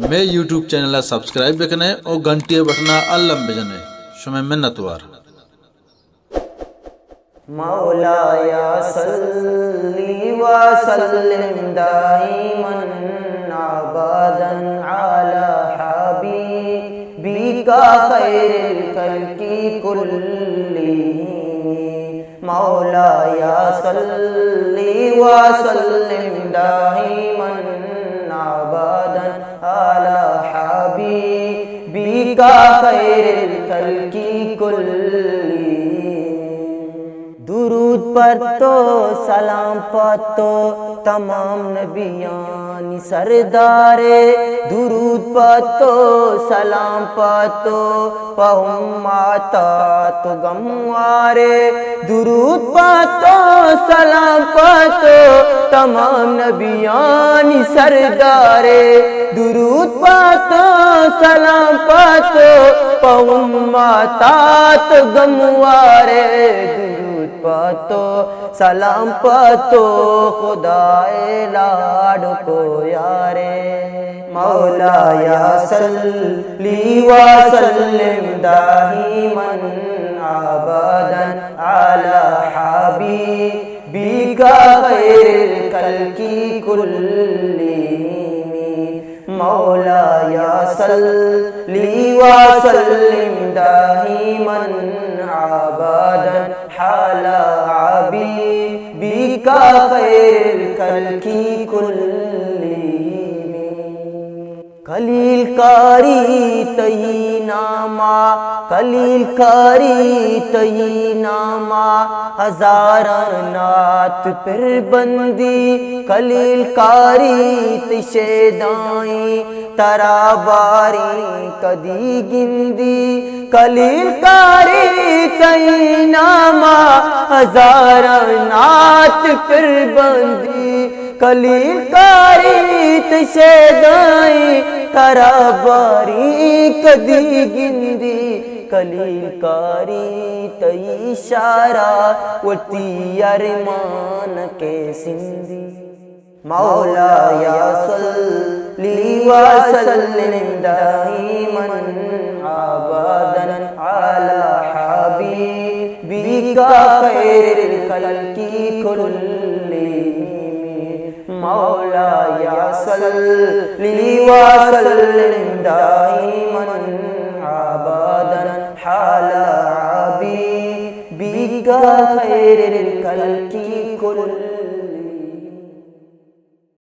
मैं YouTube channel subscribe bakanae और घंटी बटना अल्लम बेजने शुमे मिन्नतवार मौलाया सल्ली व सल्लिम दाइमन अबदन अला हबीबिका खैरिल खल्की कुल्लिहिम। मौलाया सल्ली व सल्लिम दाइमन अबदन अला हबीबिका खैरिल खल्की कुल्लिहिम। दुरूद पर तो सलाम पर तो तमाम नबियानी सरदारे, दुरूद पर तो सलाम पर तो पहुमाता तो गमवारे, दुरूद पर तो सलाम पर तो तमाम नबियानी सरदारे, दुरूद पर तो सलाम पर तो पहुमाता तो गमवारे, पातो सलाम पातो खुदाए लाड को यारे। मौलाया सल्ली व सल्लिम दाइमन अबदन अला हबीबिका खैरिल खल्की कुल्लिहिम। मौलाया सल्ली व सल्लिम दाइमन अबदन अला हबीबिका खैरिल खल्की कुल्लिहिम। खलील कारी तही नामा, खलील कारी तही नामा, हजारां नात फिर बंदी, खलील कारी तिशेदाई तराबारी कदी गिंदी, खलील कारी तही नामा, हजारां नात फिर बंदी, खलील कारी तिशेदाई तराबारी कदी गिंदी, खलील कारी तई इशारा वती अरमान के सिंधी। मौलाया सल्ली व सल्लिम दाइमन अबदन अला हबीबिका खैरिल खल्की कुल्लिहिम। मौलाया सल्ली व सल्लिम दाइमन अबदन अला हबीबिका खैरिल खल्की